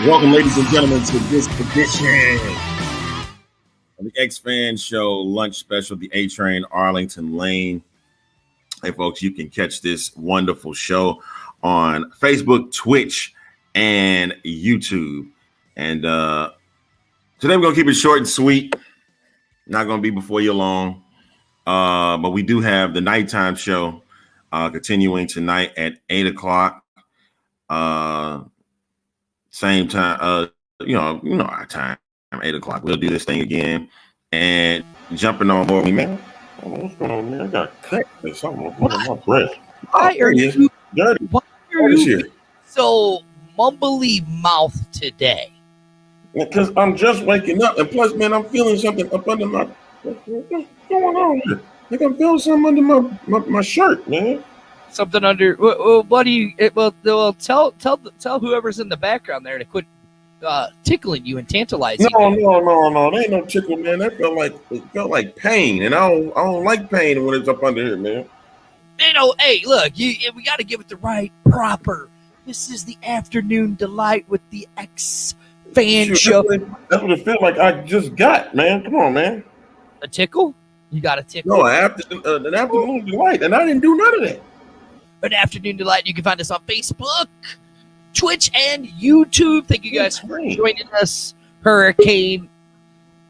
Welcome, ladies and gentlemen, to this edition of the X-Fan Show lunch special, the A-Train Arlington Lane. Hey, folks, you can catch this wonderful show on Facebook, Twitch, and YouTube. And today we're going to keep it short and sweet. Not going to be before you long. But we do have the nighttime show continuing tonight at 8 o'clock. Same time, you know our time, 8 o'clock. We'll do this thing again. And jumping on board, man. Oh, what's going on, man? I got cut or something on my breath. Why are you here? So mumbly mouth today? Because I'm just waking up, and plus, man, I'm feeling something up under my. What's going on here? Like I'm feeling something under my shirt, man. Something under. What do you? Well, tell whoever's in the background there to quit tickling you and tantalizing. No. There ain't no tickle, man. That felt like pain, and I don't like pain when it's up under here, man. You know, hey, look, we got to give it the right, proper. This is the afternoon delight with the X-Fan Show. That's what it feels like. I just got, man. Come on, man. A tickle? You got a tickle? No, an afternoon delight, and I didn't do none of that. An afternoon delight. You can find us on Facebook, Twitch, and YouTube. Thank you guys for joining us. Hurricane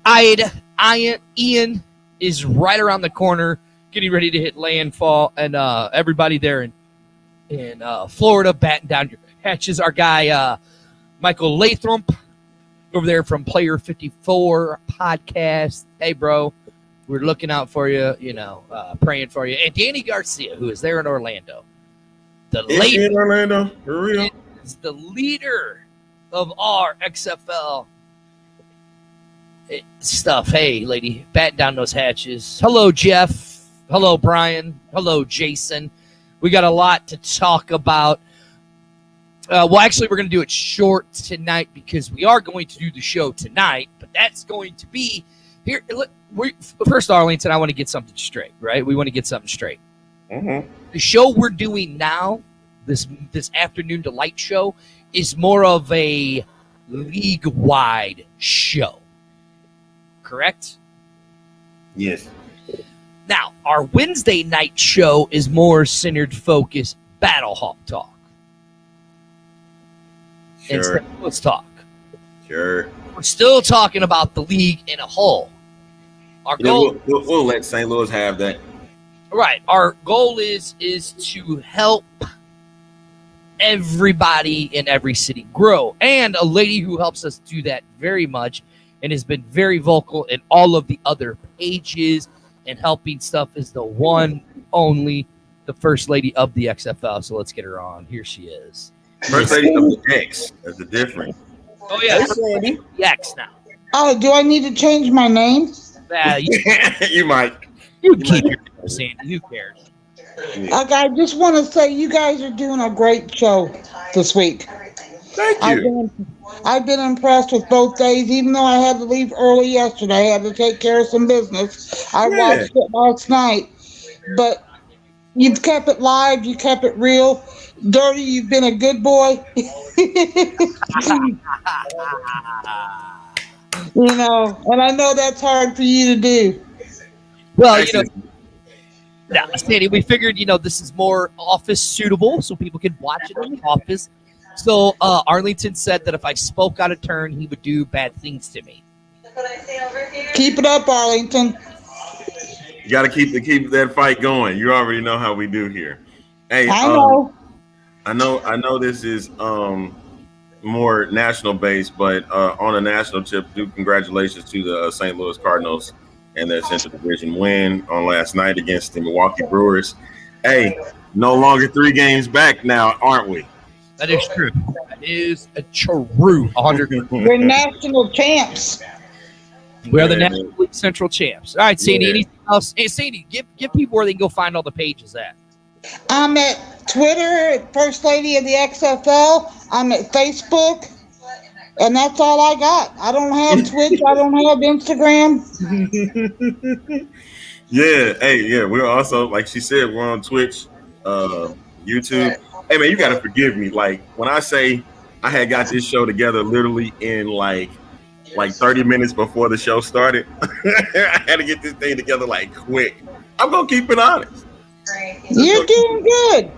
Ian is right around the corner, getting ready to hit landfall, and everybody there in Florida batten down your hatches. Our guy Michael Lathrop over there from Player 54 podcast. Hey, bro, we're looking out for you. Praying for you. And Danny Garcia, who is there in Orlando. In Orlando, for real? Is the leader of our XFL stuff. Hey, lady, batten down those hatches. Hello, Jeff. Hello, Brian. Hello, Jason. We got a lot to talk about. Actually, we're going to do it short tonight because we are going to do the show tonight, but that's going to be here. First, Arlington, I want to get something straight, right? We want to get something straight. Mm-hmm. The show we're doing now, this afternoon delight show, is more of a league-wide show. Correct? Yes. Now, our Wednesday night show is more centered focus Battlehawk talk. Sure. Let's talk. Sure. We're still talking about the league in a whole. Our goal. We'll let St. Louis have that. Right. Our goal is to help everybody in every city grow. And a lady who helps us do that very much and has been very vocal in all of the other pages and helping stuff is the one, only, the first lady of the XFL. So let's get her on. Here she is. First lady of the X. That's the difference. Oh, yeah. The X now. Oh, do I need to change my name? You might. You keep your name, Sandy. Who cares? Yeah. Okay, I just want to say you guys are doing a great show this week. Thank you. I've been impressed with both days, even though I had to leave early yesterday. I had to take care of some business. I watched it last night. But you've kept it live. You kept it real. Dirty, you've been a good boy. And I know that's hard for you to do. Well, now, Sandy, we figured, this is more office suitable so people can watch it in the office. So Arlington said that if I spoke out of turn, he would do bad things to me. Keep it up, Arlington. You got to keep that fight going. You already know how we do here. Hey, I know. I know this is more national based, but on a national tip, congratulations to the St. Louis Cardinals and their Central Division win on last night against the Milwaukee Brewers. Hey, no longer 3 games back now, aren't we? That is true. That is a true 100%. We're national champs. We are the National League Central champs. All right, Sandy, anything else? Hey, Sandy, give people where they can go find all the pages at. I'm at Twitter, First Lady of the XFL. I'm at Facebook. And that's all I got. I don't have Twitch. I don't have Instagram. We're also, like she said, we're on Twitch, YouTube. Hey, man, you got to forgive me. Like, when I say I had got this show together literally in like 30 minutes before the show started. I had to get this thing together like quick. I'm gonna keep it honest. You're doing good.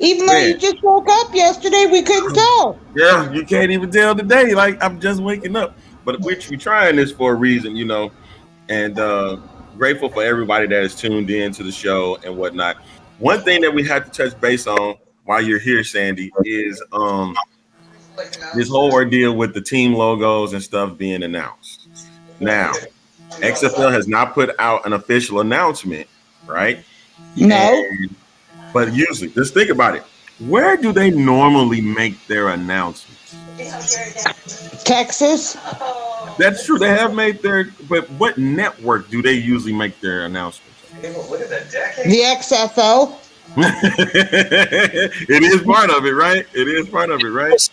Even though you just woke up yesterday, we couldn't tell. Yeah, you can't even tell today. Like, I'm just waking up. But we're trying this for a reason, you know, and grateful for everybody that is tuned in to the show and whatnot. One thing that we had to touch base on while you're here, Sandy, is this whole ordeal with the team logos and stuff being announced. Now, XFL has not put out an official announcement, right? No. But usually, just think about it. Where do they normally make their announcements? Texas. That's true. They have made their, but what network do they usually make their announcements? The XFL. It is part of it, right? It is part of it, right?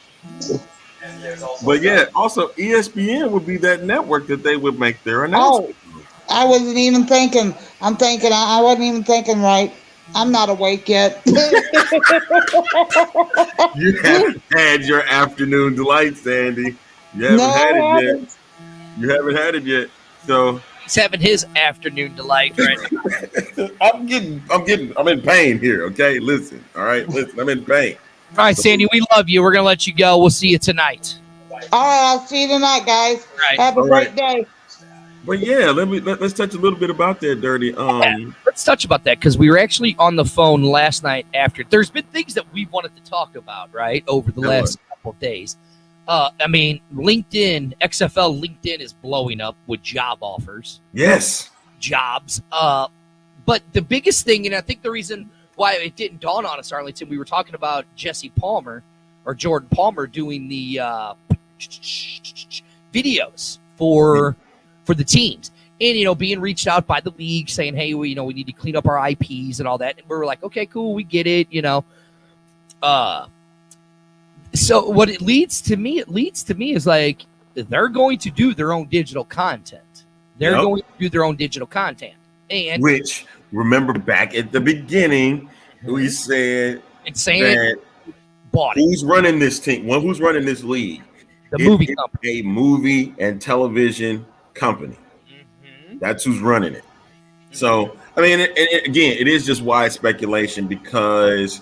But yeah, also ESPN would be that network that they would make their announcement. Oh, I wasn't even thinking. I wasn't even thinking right. I'm not awake yet. You haven't had your afternoon delight, Sandy. You haven't had it yet. You haven't had it yet. So he's having his afternoon delight right now. I'm in pain here. Okay, listen. All right, listen. I'm in pain. All right, Sandy, we love you. We're gonna let you go. We'll see you tonight. All right, I'll see you tonight, guys. Right. Have a great day. But yeah, let's touch a little bit about that, Dirty. Let's touch about that because we were actually on the phone last night after. There's been things that we wanted to talk about, right, over the last couple of days. I mean, LinkedIn, XFL LinkedIn is blowing up with job offers. Yes. Jobs. But the biggest thing, and I think the reason why it didn't dawn on us, Arlington, we were talking about Jesse Palmer or Jordan Palmer doing the videos for the teams. And, you know, being reached out by the league saying, hey, we need to clean up our IPs and all that. And we were like, okay, cool, we get it, you know. So what it leads to me is like they're going to do their own digital content. They're going to do their own digital content. And which, remember back at the beginning, we said that bought it. Who's running this team? Who's running this league? The movie company. A movie and television company. Mm-hmm. That's who's running it. So, I mean, it is just wide speculation because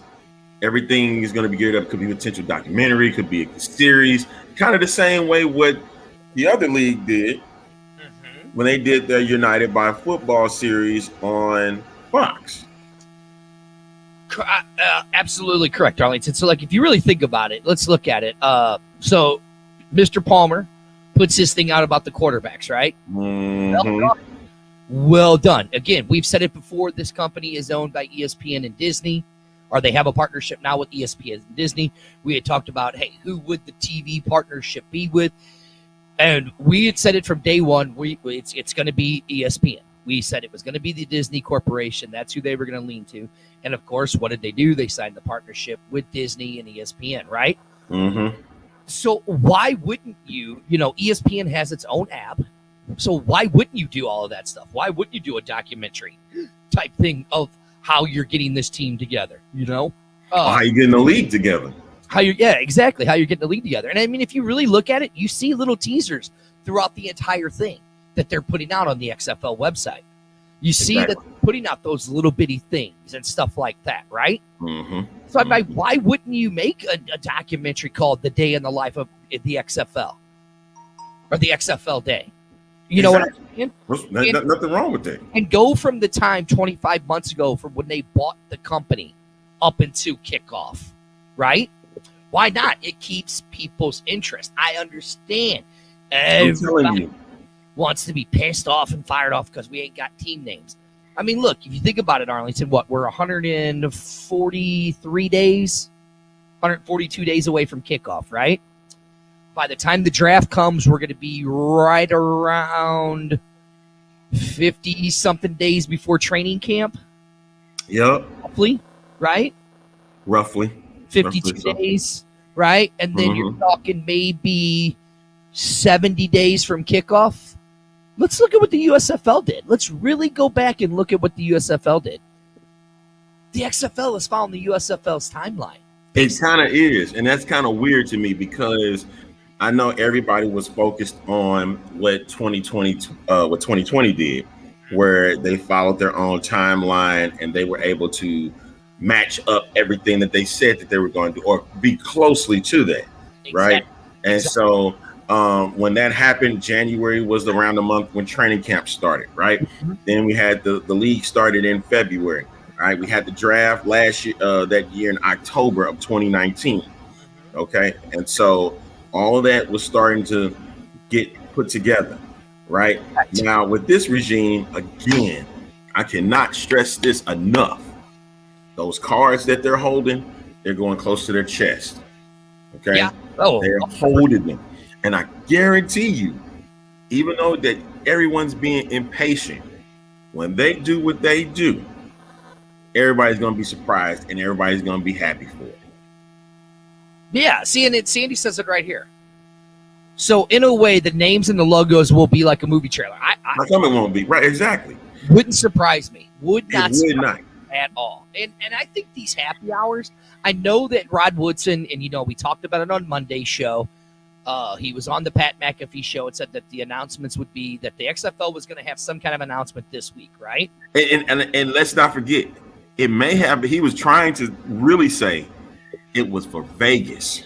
everything is going to be geared up. Could be a potential documentary, could be a series, kind of the same way what the other league did when they did their United by Football series on Fox. Absolutely correct, Arlington. So, like, if you really think about it, let's look at it. So, Mr. Palmer puts this thing out about the quarterbacks, right? Mm-hmm. Well done. Again, we've said it before. This company is owned by ESPN and Disney, or they have a partnership now with ESPN and Disney. We had talked about, hey, who would the TV partnership be with? And we had said it from day one. It's going to be ESPN. We said it was going to be the Disney Corporation. That's who they were going to lean to. And, of course, what did they do? They signed the partnership with Disney and ESPN, right? Mm-hmm. So why wouldn't you, ESPN has its own app. So why wouldn't you do all of that stuff? Why wouldn't you do a documentary type thing of how you're getting this team together, how you're getting the league together. Exactly. How you're getting the league together. And I mean, if you really look at it, you see little teasers throughout the entire thing that they're putting out on the XFL website. You see that they're putting out those little bitty things and stuff like that, right? Mm-hmm. So why wouldn't you make a documentary called The Day in the Life of the XFL or the XFL Day? You know what I'm saying? Nothing wrong with that. And go from the time 25 months ago from when they bought the company up into kickoff, right? Why not? It keeps people's interest. I understand. Everybody wants to be pissed off and fired off because we ain't got team names. I mean, look, if you think about it, Arlington, we're 143 days, 142 days away from kickoff, right? By the time the draft comes, we're going to be right around 50-something days before training camp. Yep. Roughly, right? Roughly. 52 days, right? And then you're talking maybe 70 days from kickoff. Let's look at what the USFL did. Let's really go back and look at what the USFL did. The XFL is following the USFL's timeline. It kind of is, and that's kind of weird to me because I know everybody was focused on what 2020 did, where they followed their own timeline and they were able to match up everything that they said that they were going to do, or be closely to that, right? And so when that happened, January was around the month when training camp started, right? Then we had the league started in February. All right, we had the draft last year, that year in October of 2019. Okay, and so all of that was starting to get put together, right? Now with this regime, again, I cannot stress this enough. Those cards that they're holding, they're going close to their chest. Okay, Yeah. Oh, they're holding them, and I guarantee you, even though that everyone's being impatient, when they do what they do, everybody's going to be surprised and everybody's going to be happy for it. Yeah, see, and Sandy says it right here. So, in a way, the names and the logos will be like a movie trailer. How come it won't be? Right, exactly. Wouldn't surprise me. Would not It would surprise not. me at all. And I think these happy hours, I know that Rod Woodson, and we talked about it on Monday's show. He was on the Pat McAfee show and said that the announcements would be that the XFL was going to have some kind of announcement this week, right? And let's not forget, it may have, he was trying to really say it was for Vegas.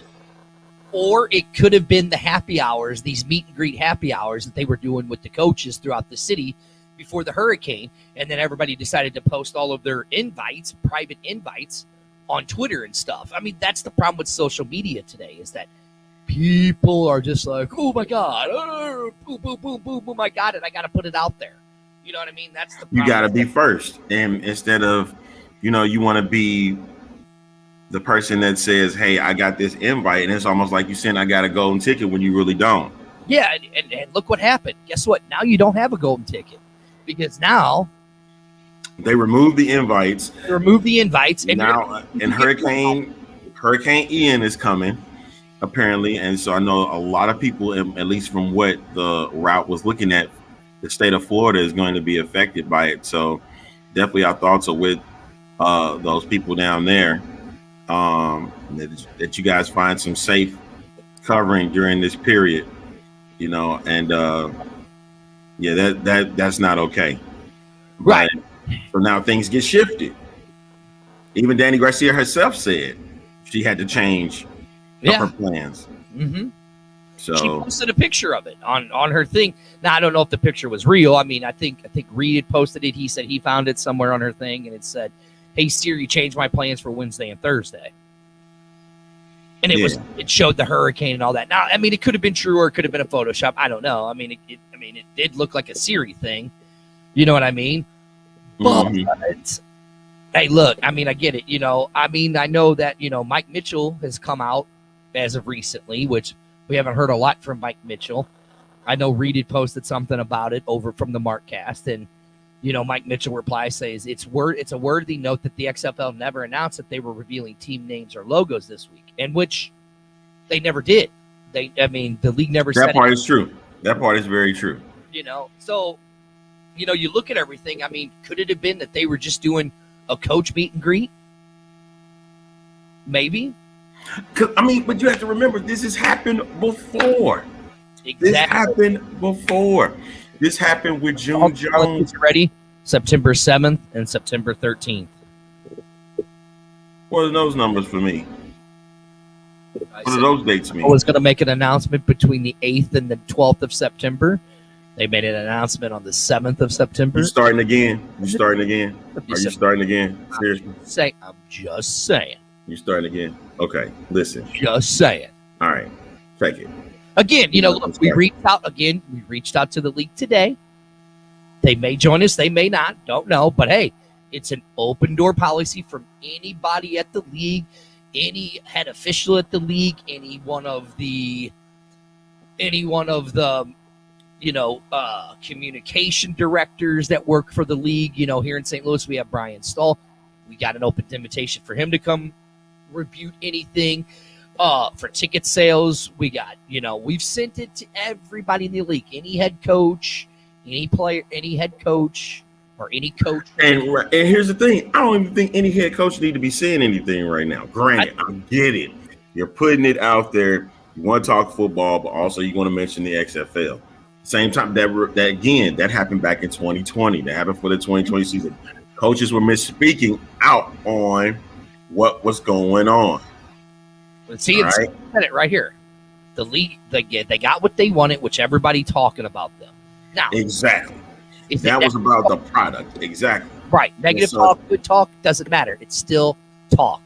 Or it could have been the happy hours, these meet and greet happy hours that they were doing with the coaches throughout the city before the hurricane. And then everybody decided to post all of their invites, private invites, on Twitter and stuff. I mean, that's the problem with social media today, is that people are just like, oh my God, boom, boom, boom, boom, boom, I got it. I got to put it out there. You know what I mean? That's the problem. You got to be first. And instead of, you want to be the person that says, hey, I got this invite, and it's almost like you saying I got a golden ticket when you really don't. Yeah, and look what happened. Guess what? Now you don't have a golden ticket, because now they removed the invites. And now, and Hurricane Ian is coming, apparently, and so I know a lot of people, at least from what the route was looking at, the state of Florida is going to be affected by it. So definitely our thoughts are with those people down there. That you guys find some safe covering during this period, and that's not okay. Right. But, so now things get shifted. Even Danny Garcia herself said she had to change her plans. Mm-hmm. So she posted a picture of it on her thing. Now I don't know if the picture was real. I mean, I think Reed had posted it. He said he found it somewhere on her thing, and it said, "Hey Siri, change my plans for Wednesday and Thursday." And it showed the hurricane and all that. Now, I mean, it could have been true or it could have been a Photoshop. I don't know. I mean, it did look like a Siri thing. You know what I mean? But hey, look, I mean, I get it. I mean, I know that Mike Mitchell has come out as of recently, which we haven't heard a lot from Mike Mitchell. I know Reed had posted something about it over from the Markcast, and Mike Mitchell replies, says it's a worthy note that the XFL never announced that they were revealing team names or logos this week, and which they never did. The league never said that part is true. That part is very true. So you look at everything. I mean, could it have been that they were just doing a coach meet and greet? Maybe. But you have to remember, this has happened before. Exactly. This happened before. This happened with June Jones. Ready? September 7th and September 13th. What are those numbers for me? What do those dates mean? I was going to make an announcement between the 8th and the 12th of September. They made an announcement on the 7th of September. You starting again? Are you starting again? Seriously? I'm just saying. You starting again? Okay, listen. Just saying. All right, take it. Again, look, we reached out to the league today. They may join us, they may not, don't know. But hey, it's an open door policy from anybody at the league, any head official at the league, any one of the communication directors that work for the league. Here in St. Louis, we have Brian Stahl. We got an open invitation for him to come rebuke anything. For ticket sales, we got, we've sent it to everybody in the league, any head coach, any player, any head coach, or any coach. And here's the thing: I don't even think any head coach need to be saying anything right now. Granted, I get it. You're putting it out there. You want to talk football, but also you want to mention the XFL. Same time that happened back in 2020. That happened for the 2020 season. Coaches were misspeaking out on what was going on. See, it's said it right here. The league, they got what they wanted, which everybody talking about them. Now, exactly. That was about the product. Exactly. Right. Negative talk, good talk, doesn't matter. It's still talk.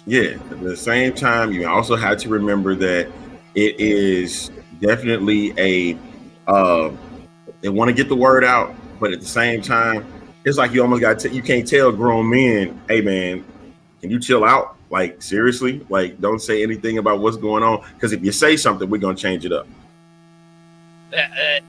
Yeah. At the same time, you also have to remember that it is definitely they want to get the word out, but at the same time, it's like you almost got you can't tell grown men, hey man, can you chill out? Like seriously, like don't say anything about what's going on, because if you say something, we're gonna change it up.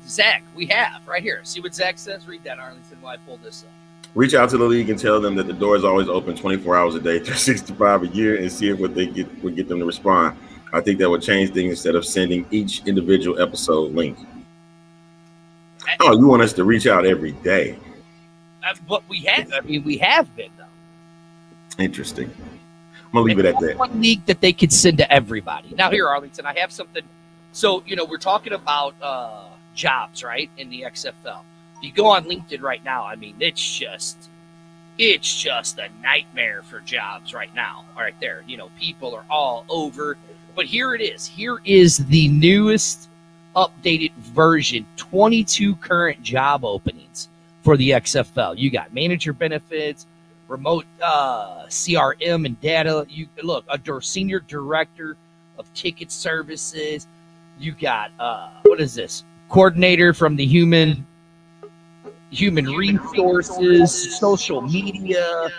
Zach, we have right here. See what Zach says? Read that, Arlington, while I pull this up. Reach out to the league and tell them that the door is always open 24 hours a day, 365 a year, and see if what they would get them to respond. I think that would change things instead of sending each individual episode link. Oh, you want us to reach out every day? But we have. I mean, we have been though. Interesting. I'm gonna leave it at that. One league that they could send to everybody. Now, here, Arlington, I have something. So, we're talking about jobs, right, in the XFL. If you go on LinkedIn right now, I mean, it's just a nightmare for jobs right now. All right, there, people are all over. But here it is. Here is the newest updated version, 22 current job openings for the XFL. You got manager benefits, remote CRM and data. You look, a senior director of ticket services. You got what is this? Coordinator from the human resources, social media,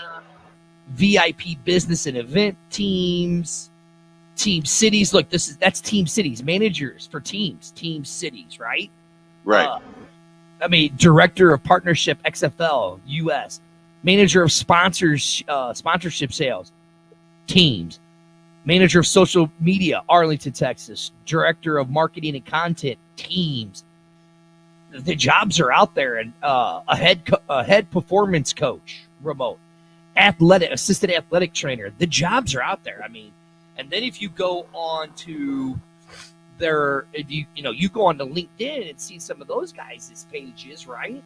VIP business and event teams, team cities. Look, that's team cities, managers for team cities, right? Right. Director of partnership XFL US, manager of sponsorship sales, teams. Manager of social media, Arlington, Texas. Director of marketing and content, teams. The jobs are out there, and a head performance coach, remote. Assistant athletic trainer. The jobs are out there. And then if you go on to you go on to LinkedIn and see some of those guys' pages, right?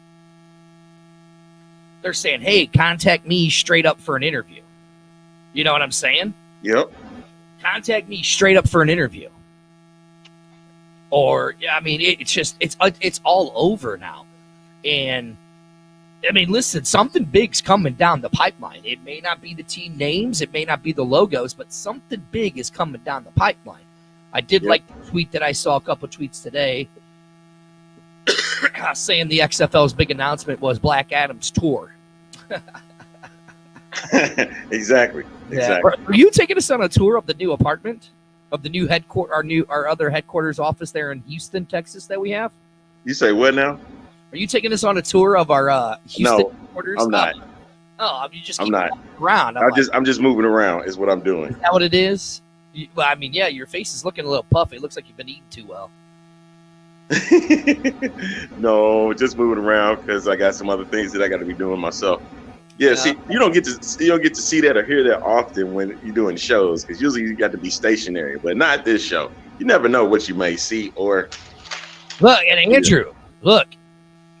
They're saying, hey, contact me straight up for an interview. You know what I'm saying? Yep. Contact me straight up for an interview. Or, it's all over now. And, listen, something big's coming down the pipeline. It may not be the team names, it may not be the logos, but something big is coming down the pipeline. I did like the tweet that I saw, a couple of tweets today, saying the XFL's big announcement was Black Adam's tour. Exactly. Yeah. Are you taking us on a tour of the new apartment, of the new our other headquarters office there in Houston, Texas that we have? You say what now? Are you taking us on a tour of our Houston headquarters? I'm not. You just keep around. I'm just moving around is what I'm doing. Is that what it is? Your face is looking a little puffy. It looks like you've been eating too well. No, just moving around because I got some other things that I got to be doing myself. Yeah, see, you don't get to see that or hear that often when you're doing shows, because usually you got to be stationary, but not this show. You never know what you may see or. Look, and Andrew, look,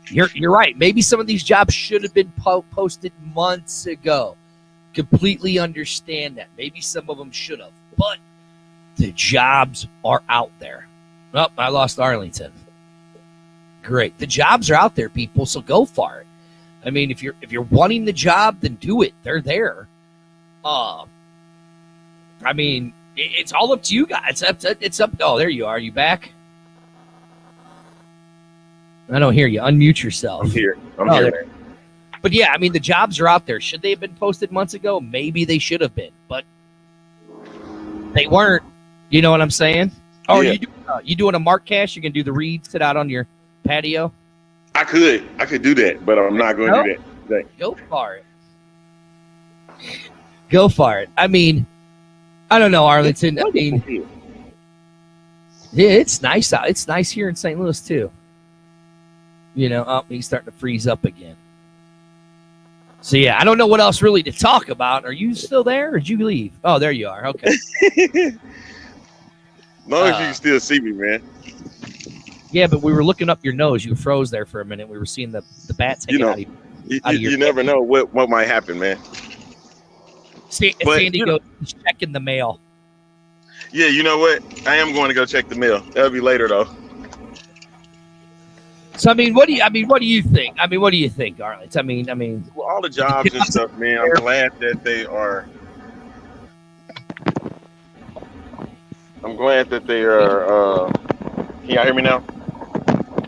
you're right. Maybe some of these jobs should have been posted months ago. Completely understand that. Maybe some of them should have, but the jobs are out there. Oh, I lost Arlington. Great, the jobs are out there, people. So go for it. If you're wanting the job, then do it. They're there. It's all up to you guys. It's up. Oh, there you are. Are you back? I don't hear you. Unmute yourself. I'm here. There. But yeah, the jobs are out there. Should they have been posted months ago? Maybe they should have been, but they weren't. You know what I'm saying? Oh, yeah. You doing a Mark Cash? You can do the read, sit out on your patio. I could do that, but I'm not going to do that today. Go for it. Go for it. I don't know, Arlington. Yeah, it's nice out. It's nice here in St. Louis too. He's starting to freeze up again. So, yeah, I don't know what else really to talk about. Are you still there or did you leave? Oh, there you are. Okay. As long as you can still see me, man. Yeah, but we were looking up your nose. You froze there for a minute. We were seeing the bats hanging out of you never know what might happen, man. Sandy goes checking the mail. Yeah, you know what? I am going to go check the mail. That'll be later, though. So, what do you think? What do you think, Arlington? Well, all the jobs and stuff, man. I'm glad that they are. Can y'all hear me now?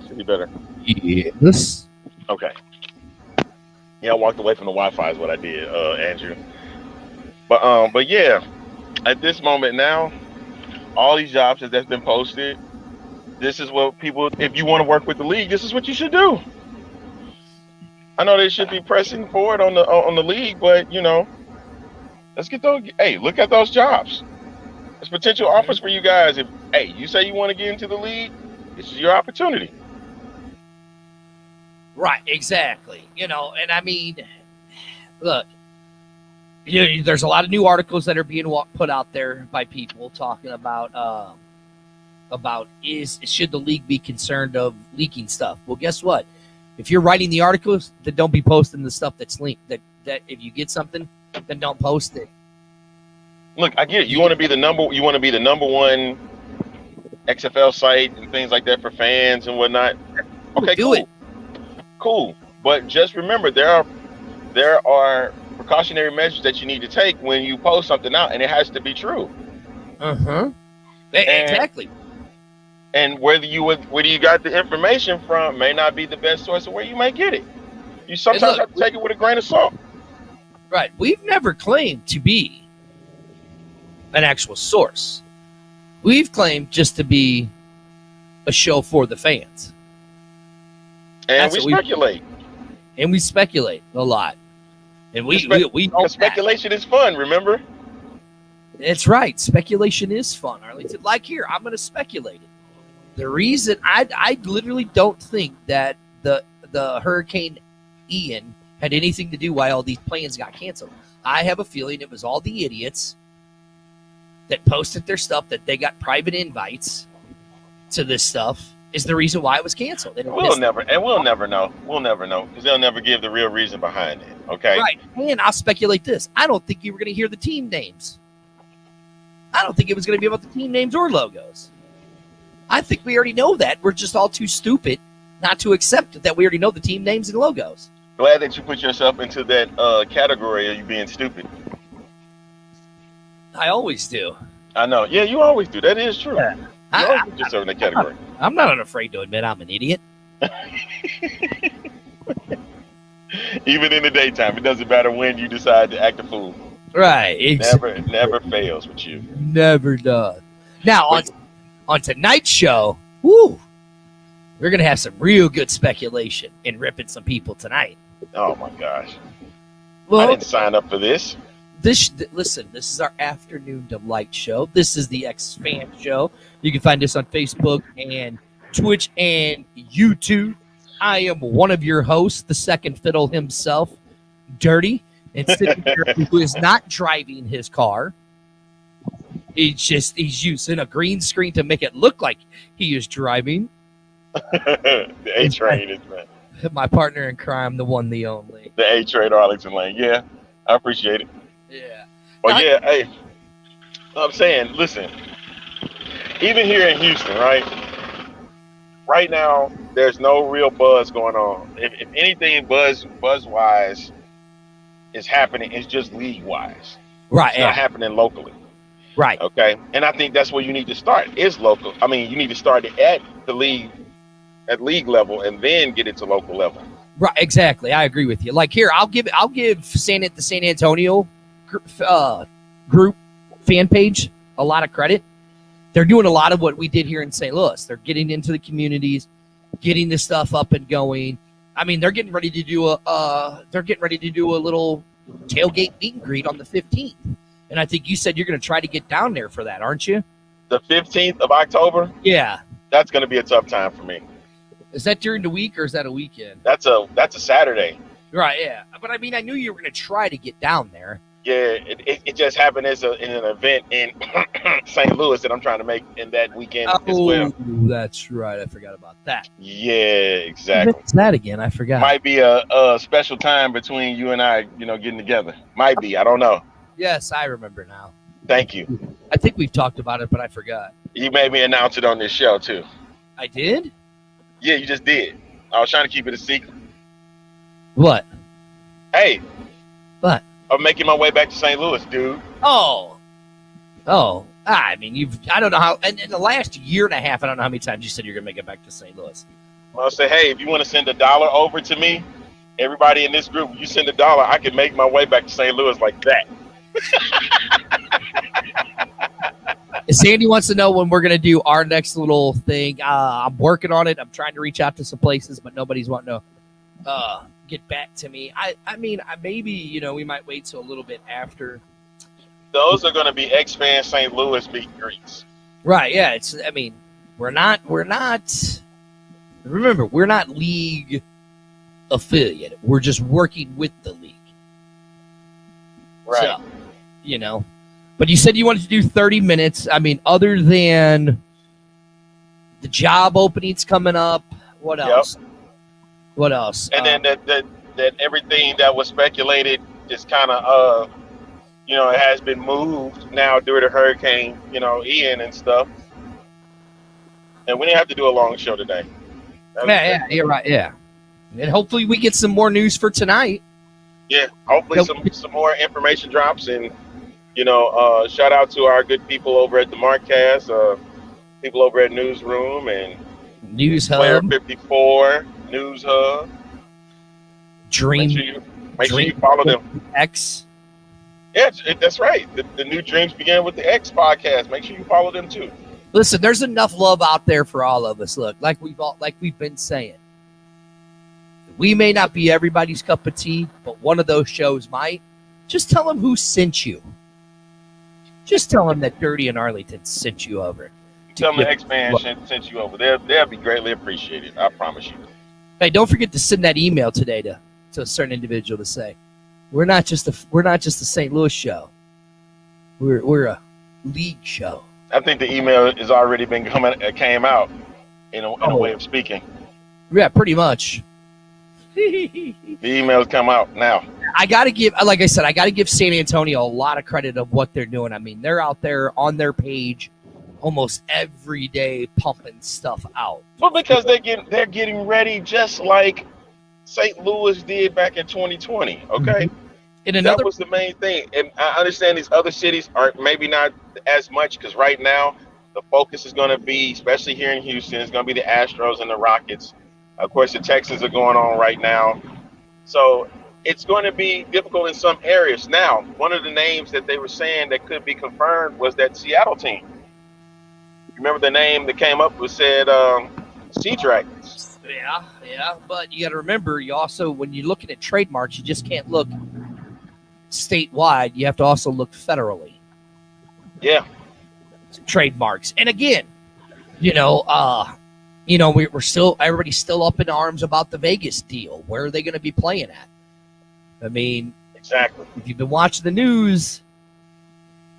Should be better. Yes. Okay. Yeah, I walked away from the Wi-Fi is what I did, Andrew. But yeah, at this moment now, all these jobs that's been posted, this is what people, if you want to work with the league, this is what you should do. I know they should be pressing forward on the league, but let's get those. Hey, look at those jobs. There's potential offers for you guys. If you say you want to get into the league, this is your opportunity. Right, exactly. Look, there's a lot of new articles that are being put out there by people talking about should the league be concerned of leaking stuff? Well, guess what? If you're writing the articles, then don't be posting the stuff that's leaked. That if you get something, then don't post it. Look, I get it. You want to be the number one XFL site and things like that for fans and whatnot. Okay, cool. But just remember, there are precautionary measures that you need to take when you post something out, and it has to be true. Exactly. And whether you got the information from may not be the best source of where you may get it. You sometimes have to take it with a grain of salt. Right. We've never claimed to be an actual source. We've claimed just to be a show for the fans. And we speculate. And we speculate a lot. And we speculation is fun, remember? That's right. Speculation is fun, Arlington. Like here, I'm going to speculate it. The reason I literally don't think that the Hurricane Ian had anything to do why all these plans got canceled. I have a feeling it was all the idiots that posted their stuff that they got private invites to this stuff is the reason why it was canceled. We'll never know. We'll never know because they'll never give the real reason behind it. Okay. Right. And I'll speculate this. I don't think you were going to hear the team names. I don't think it was going to be about the team names or logos. I think we already know that. We're just all too stupid not to accept that we already know the team names and logos. Glad that you put yourself into that category of you being stupid. I always do. I know. Yeah, you always do. That is true. Yeah. You always put yourself in that category. I'm not afraid to admit I'm an idiot. Even in the daytime, it doesn't matter when you decide to act a fool. Right. Never fails with you. Never does. Now, on tonight's show, we're going to have some real good speculation and ripping some people tonight. Oh, my gosh. Well, I didn't sign up for this. Listen, this is our afternoon delight show. This is the X-Fan show. You can find us on Facebook and Twitch and YouTube. I am one of your hosts, the second fiddle himself, Dirty, and sitting here who is not driving his car. He's using a green screen to make it look like he is driving. The A-Train is man. My partner in crime, the one, the only. The A-Train, Arlington Lane. Yeah, I appreciate it. Yeah. But hey, I'm saying, listen, even here in Houston, right now, there's no real buzz going on. If anything, buzz-wise is happening, it's just league-wise. Right. It's not happening locally. Right. Okay. And I think that's where you need to start, is local. I mean, you need to start at the league, at league level, and then get it to local level. Right. Exactly. I agree with you. Like here, I'll give the San Antonio group fan page a lot of credit. They're doing a lot of what we did here in St. Louis. They're getting into the communities, getting this stuff up and going. I mean, they're getting ready to do a little tailgate meet and greet on the 15th. And I think you said you're going to try to get down there for that, aren't you? The 15th of October? Yeah. That's going to be a tough time for me. Is that during the week or is that a weekend? That's a Saturday. Right, yeah. But I mean, I knew you were going to try to get down there. Yeah, it just happened as in an event in St. Louis that I'm trying to make in that weekend as well. That's right. I forgot about that. Yeah, exactly. What's that again? I forgot. Might be a special time between you and I, getting together. Might be. I don't know. Yes, I remember now. Thank you. I think we've talked about it, but I forgot. You made me announce it on this show, too. I did? Yeah, you just did. I was trying to keep it a secret. What? Hey. What? I'm making my way back to St. Louis, dude. Oh. I mean, I don't know how, and in the last year and a half, I don't know how many times you said you're going to make it back to St. Louis. I'll say, hey, if you want to send $1 over to me, everybody in this group, you send $1, I can make my way back to St. Louis like that. Sandy wants to know when we're going to do our next little thing. I'm working on it. I'm trying to reach out to some places, but nobody's wanting to get back to me. I mean, maybe, we might wait till a little bit after. Those are going to be X-Fan St. Louis meet and greets. Right, yeah. We're not, remember, we're not league affiliate. We're just working with the league. Right. So, but you said you wanted to do 30 minutes. I mean, other than the job openings coming up, what else? Yep. What else? And then that everything that was speculated is kind of, it has been moved now due to Hurricane, Ian and stuff. And we didn't have to do a long show today. Yeah, you're right. Yeah. And hopefully we get some more news for tonight. Yeah, hopefully some more information drops, and shout out to our good people over at the Markcast, people over at Newsroom and News Player Hub, 54, News Hub. Dream. Make sure you follow them. X. Yeah, that's right. The New Dreams Begin with the X podcast. Make sure you follow them too. Listen, there's enough love out there for all of us. Look, like we've been saying. We may not be everybody's cup of tea, but one of those shows might. Just tell them who sent you. Just tell them that Dirty and Arlington sent you over. Tell them the X-Man sent you over. They'll be greatly appreciated. I promise you. Hey, don't forget to send that email today to a certain individual to say, we're not just a St. Louis show. We're a league show. I think the email has already came out in a way of speaking. Yeah, pretty much. The emails come out now. I got to give San Antonio a lot of credit of what they're doing. I mean, they're out there on their page almost every day pumping stuff out. Well, because they're getting ready just like St. Louis did back in 2020, okay? Mm-hmm. That was the main thing. And I understand these other cities are maybe not as much, because right now the focus is going to be, especially here in Houston, it's going to be the Astros and the Rockets. Of course, the Texans are going on right now. So it's going to be difficult in some areas. Now, one of the names that they were saying that could be confirmed was that Seattle team. Remember the name that came up was said Sea Dragons. Yeah. But you got to remember, you also, when you're looking at trademarks, you just can't look statewide. You have to also look federally. Yeah. Trademarks. And again, everybody's still up in arms about the Vegas deal. Where are they going to be playing at? I mean, exactly. If you've been watching the news,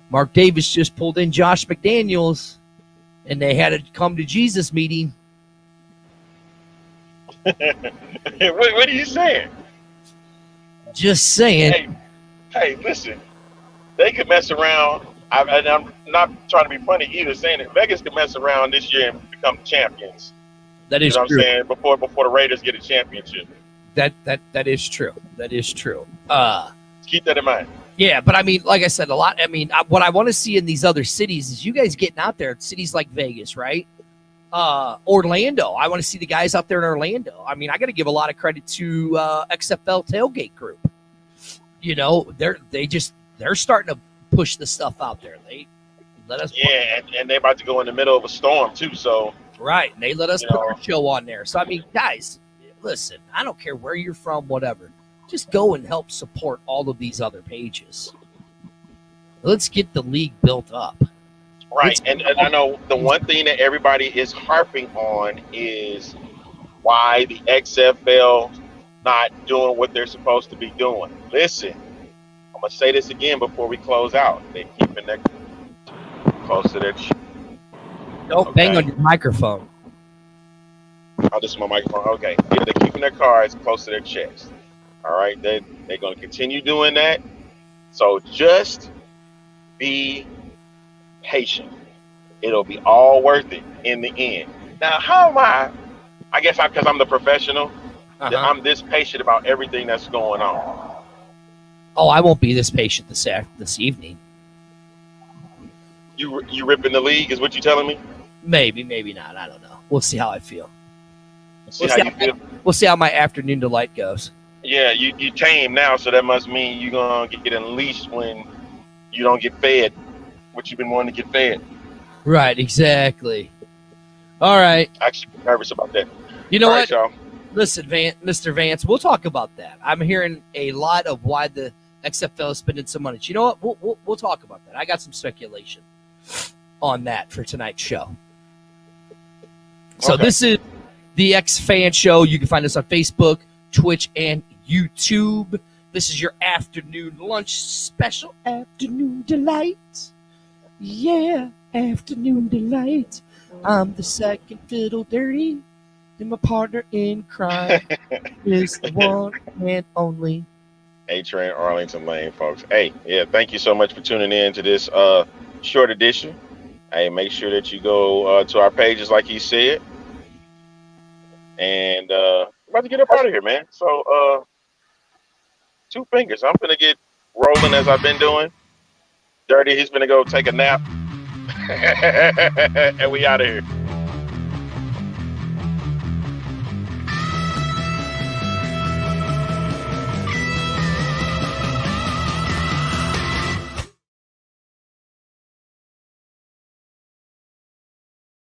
Mark Davis just pulled in Josh McDaniels, and they had a come to Jesus meeting. What are you saying? Just saying. Hey, listen. They could mess around. I'm not trying to be funny either, saying that Vegas could mess around this year and become champions. That is true. What I'm saying? Before the Raiders get a championship. That is true. That is true. Keep that in mind. Yeah, but I mean, like I said, what I want to see in these other cities is you guys getting out there. Cities like Vegas, right? Orlando. I want to see the guys out there in Orlando. I mean, I got to give a lot of credit to XFL Tailgate Group. They're starting to push the stuff out there. They let us. Yeah, and they're about to go in the middle of a storm too. So right, and they let us put our show on there. So I mean, guys, listen. I don't care where you're from, whatever. Just go and help support all of these other pages. Let's get the league built up. Right, and I know the one thing that everybody is harping on is why the XFL not doing what they're supposed to be doing. Listen, I'm gonna say this again before we close out. They're keeping their close to their chest. Don't bang on your microphone. Oh, this is my microphone. Okay. Yeah, they're keeping their cards close to their chest. All right. They're going to continue doing that. So just be patient. It'll be all worth it in the end. Now, how am I guess because I'm the professional, I'm this patient about everything that's going on. Oh, I won't be this patient this evening. You ripping the league is what you telling me? Maybe not. I don't know. We'll see how I feel. We'll see how my afternoon delight goes. Yeah, you tame now, so that must mean you're going to get unleashed when you don't get fed what you've been wanting to get fed. Right, exactly. All right. Actually, I'm nervous about that. You know All what? right, y'all. Listen, Mr. Vance, we'll talk about that. I'm hearing a lot of why the XFL is spending some money. You know what? We'll talk about that. I got some speculation on that for tonight's show. So This is the X Fan Show. You can find us on Facebook, Twitch, and YouTube. This is your afternoon lunch special. Afternoon delight. Yeah, afternoon delight. I'm the second fiddle dirty. And my partner in crime is the one and only A-Train Arlington Lane, folks. Hey, yeah, thank you so much for tuning in to this short edition. Hey, make sure that you go to our pages like he said. And I'm about to get up out of here, man. So, 2 fingers. I'm going to get rolling as I've been doing. Dirty, he's going to go take a nap. And we out of here.